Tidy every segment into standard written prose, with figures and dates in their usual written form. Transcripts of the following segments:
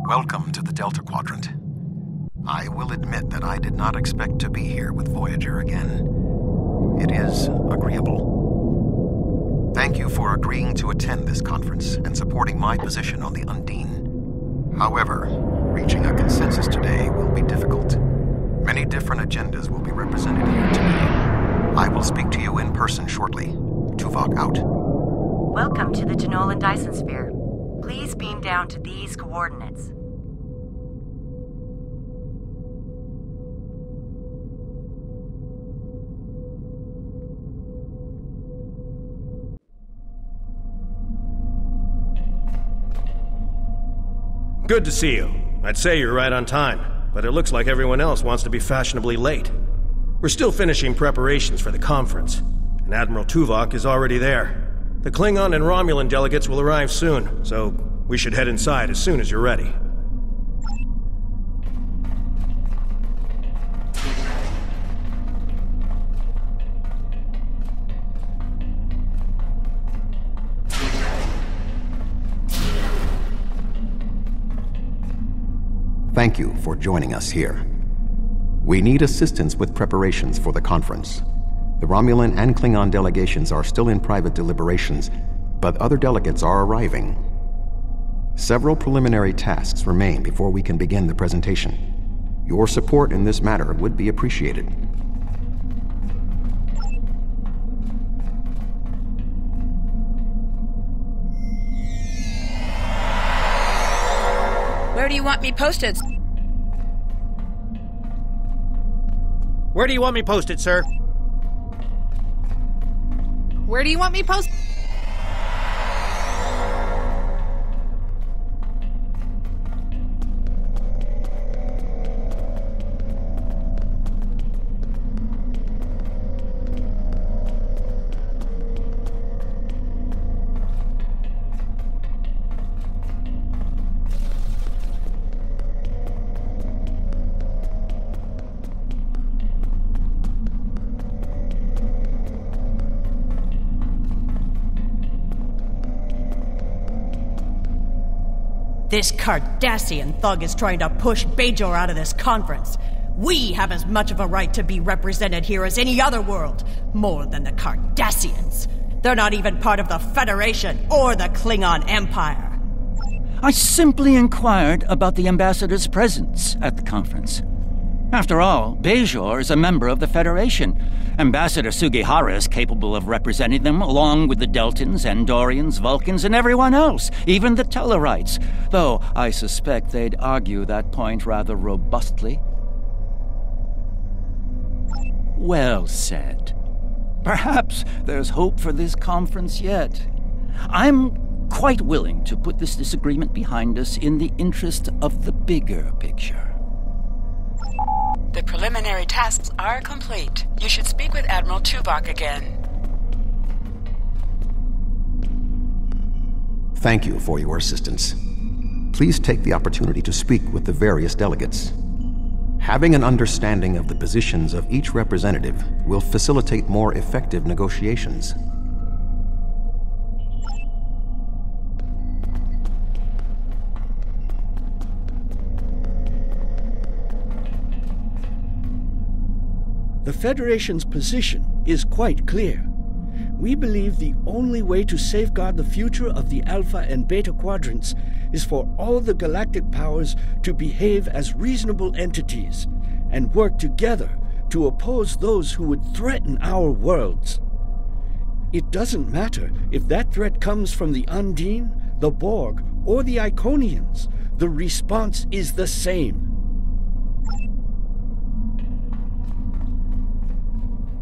Welcome to the Delta Quadrant. I will admit that I did not expect to be here with Voyager again. It is agreeable. Thank you for agreeing to attend this conference and supporting my position on the Undine. However, reaching a consensus today will be difficult. Many different agendas will be represented here today. I will speak to you in person shortly. Tuvok out. Welcome to the Jenolan Dyson Sphere. Please beam down to these coordinates. Good to see you. I'd say you're right on time, but it looks like everyone else wants to be fashionably late. We're still finishing preparations for the conference, and Admiral Tuvok is already there. The Klingon and Romulan delegates will arrive soon, so we should head inside as soon as you're ready. Thank you for joining us here. We need assistance with preparations for the conference. The Romulan and Klingon delegations are still in private deliberations, but other delegates are arriving. Several preliminary tasks remain before we can begin the presentation. Your support in this matter would be appreciated. Where do you want me posted? Where do you want me posted, sir? Where do you want me posted? This Cardassian thug is trying to push Bajor out of this conference. We have as much of a right to be represented here as any other world, more than the Cardassians. They're not even part of the Federation or the Klingon Empire. I simply inquired about the ambassador's presence at the conference. After all, Bajor is a member of the Federation. Ambassador Sugihara is capable of representing them, along with the Deltans, Andorians, Vulcans, and everyone else, even the Tellarites, though I suspect they'd argue that point rather robustly. Well said. Perhaps there's hope for this conference yet. I'm quite willing to put this disagreement behind us in the interest of the bigger picture. The preliminary tasks are complete. You should speak with Admiral Tuvok again. Thank you for your assistance. Please take the opportunity to speak with the various delegates. Having an understanding of the positions of each representative will facilitate more effective negotiations. The Federation's position is quite clear. We believe the only way to safeguard the future of the Alpha and Beta Quadrants is for all the galactic powers to behave as reasonable entities and work together to oppose those who would threaten our worlds. It doesn't matter if that threat comes from the Undine, the Borg, or the Iconians. The response is the same.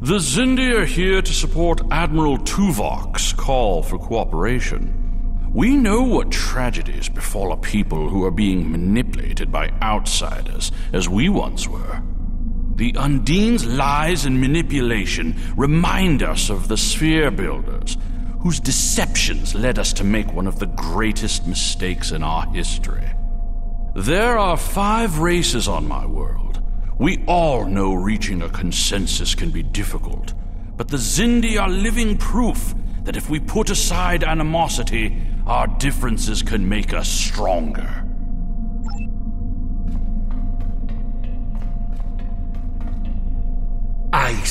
The Xindi are here to support Admiral Tuvok's call for cooperation. We know what tragedies befall a people who are being manipulated by outsiders, as we once were. The Undine's lies and manipulation remind us of the Sphere Builders, whose deceptions led us to make one of the greatest mistakes in our history. There are 5 races on my world. We all know reaching a consensus can be difficult, but the Xindi are living proof that if we put aside animosity, our differences can make us stronger.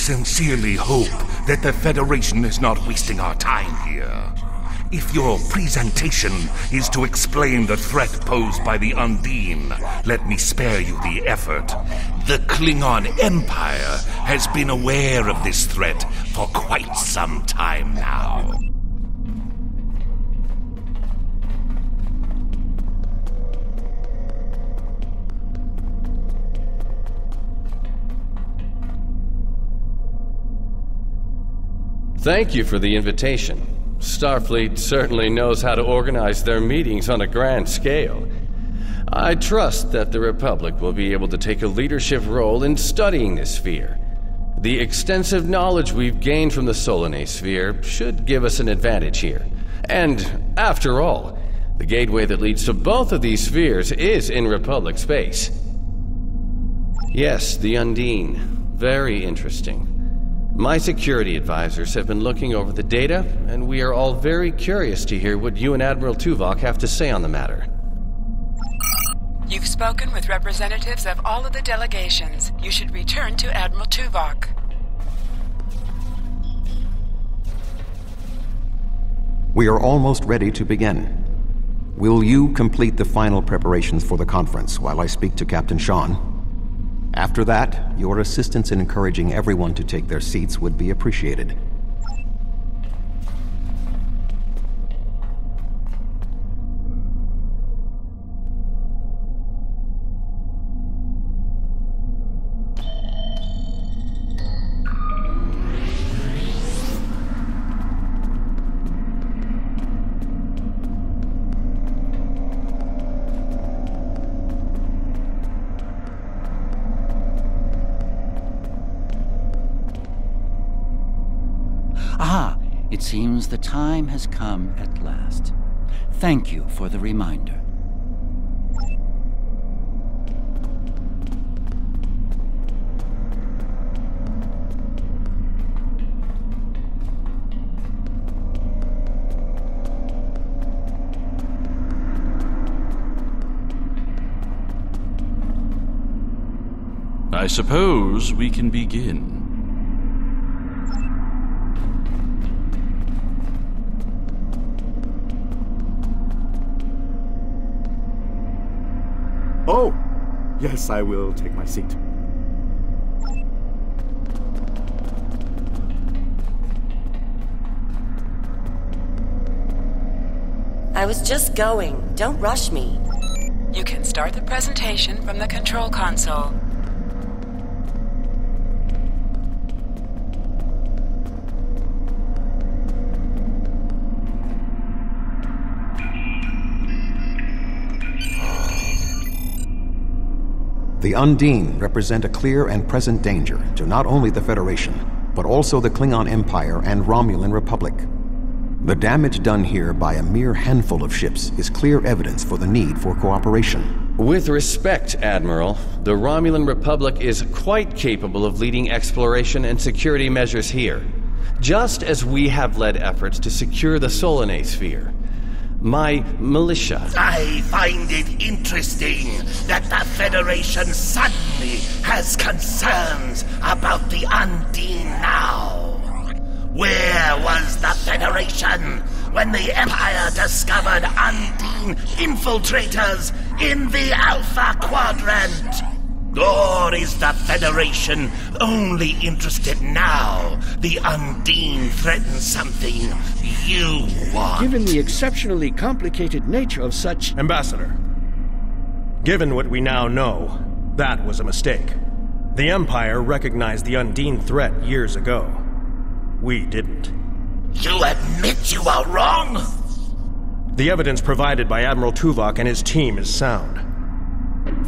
sincerely hope that the Federation is not wasting our time here. If your presentation is to explain the threat posed by the Undine, let me spare you the effort. The Klingon Empire has been aware of this threat for quite some time now. Thank you for the invitation. Starfleet certainly knows how to organize their meetings on a grand scale. I trust that the Republic will be able to take a leadership role in studying this sphere. The extensive knowledge we've gained from the Solanae sphere should give us an advantage here. And, after all, the gateway that leads to both of these spheres is in Republic space. Yes, the Undine. Very interesting. My security advisors have been looking over the data, and we are all very curious to hear what you and Admiral Tuvok have to say on the matter. You've spoken with representatives of all of the delegations. You should return to Admiral Tuvok. We are almost ready to begin. Will you complete the final preparations for the conference while I speak to Captain Sean? After that, your assistance in encouraging everyone to take their seats would be appreciated. It seems the time has come at last. Thank you for the reminder. I suppose we can begin. Oh, yes, I will take my seat. I was just going. Don't rush me. You can start the presentation from the control console. The Undine represent a clear and present danger to not only the Federation, but also the Klingon Empire and Romulan Republic. The damage done here by a mere handful of ships is clear evidence for the need for cooperation. With respect, Admiral, the Romulan Republic is quite capable of leading exploration and security measures here, just as we have led efforts to secure the Solanae sphere. My militia. I find it interesting that the Federation suddenly has concerns about the Undine now. Where was the Federation when the Empire discovered Undine infiltrators in the Alpha Quadrant? Or is the Federation only interested now the Undine threatens something you want? Given the exceptionally complicated nature of such... Ambassador, given what we now know, that was a mistake. The Empire recognized the Undine threat years ago. We didn't. You admit you are wrong? The evidence provided by Admiral Tuvok and his team is sound.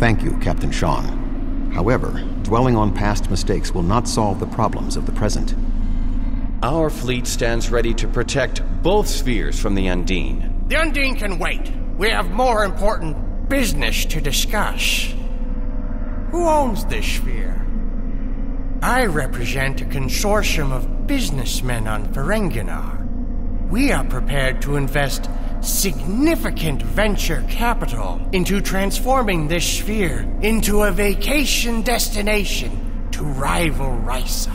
Thank you, Captain Sean. However, dwelling on past mistakes will not solve the problems of the present. Our fleet stands ready to protect both spheres from the Undine. The Undine can wait. We have more important business to discuss. Who owns this sphere? I represent a consortium of businessmen on Ferenginar. We are prepared to invest significant venture capital into transforming this sphere into a vacation destination to rival Risa.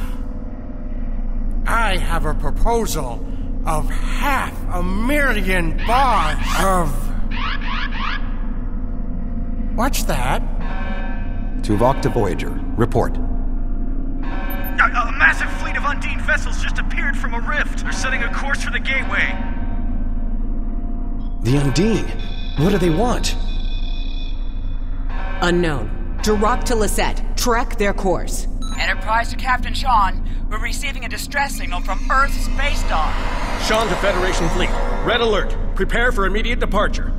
I have a proposal of 500,000 bars of... What's that? Tuvok to Voyager. Report. A massive fleet of Undine vessels just appeared from a rift. They're setting a course for the Gateway. The Undine? What do they want? Unknown. Direct to Lisette. Track their course. Enterprise to Captain Sean. We're receiving a distress signal from Earth's space dock. Sean to Federation Fleet. Red alert. Prepare for immediate departure.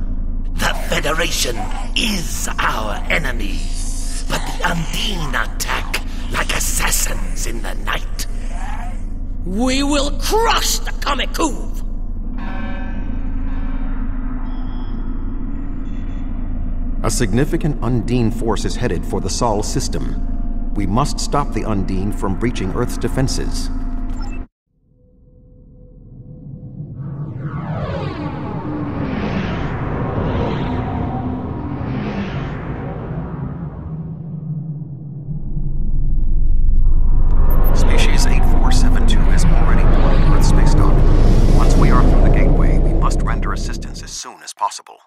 The Federation is our enemy, but the Undine attack like assassins in the night. We will crush the Kamikuv! A significant Undine force is headed for the Sol system. We must stop the Undine from breaching Earth's defenses. Species 8472 is already boarding Earth space dock. Once we are through the Gateway, we must render assistance as soon as possible.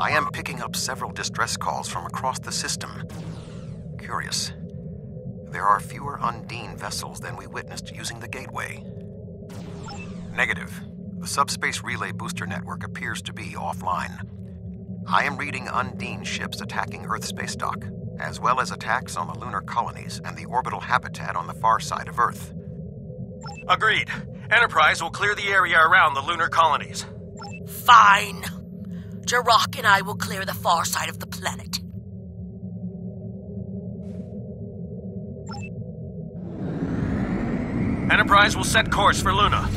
I am picking up several distress calls from across the system. Curious. There are fewer Undine vessels than we witnessed using the Gateway. Negative. The subspace relay booster network appears to be offline. I am reading Undine ships attacking Earth space dock, as well as attacks on the lunar colonies and the orbital habitat on the far side of Earth. Agreed. Enterprise will clear the area around the lunar colonies. Fine. Jirok and I will clear the far side of the planet. Enterprise will set course for Luna.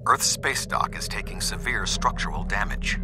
Earth's space dock is taking severe structural damage.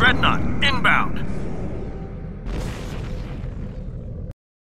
Dreadnought, inbound.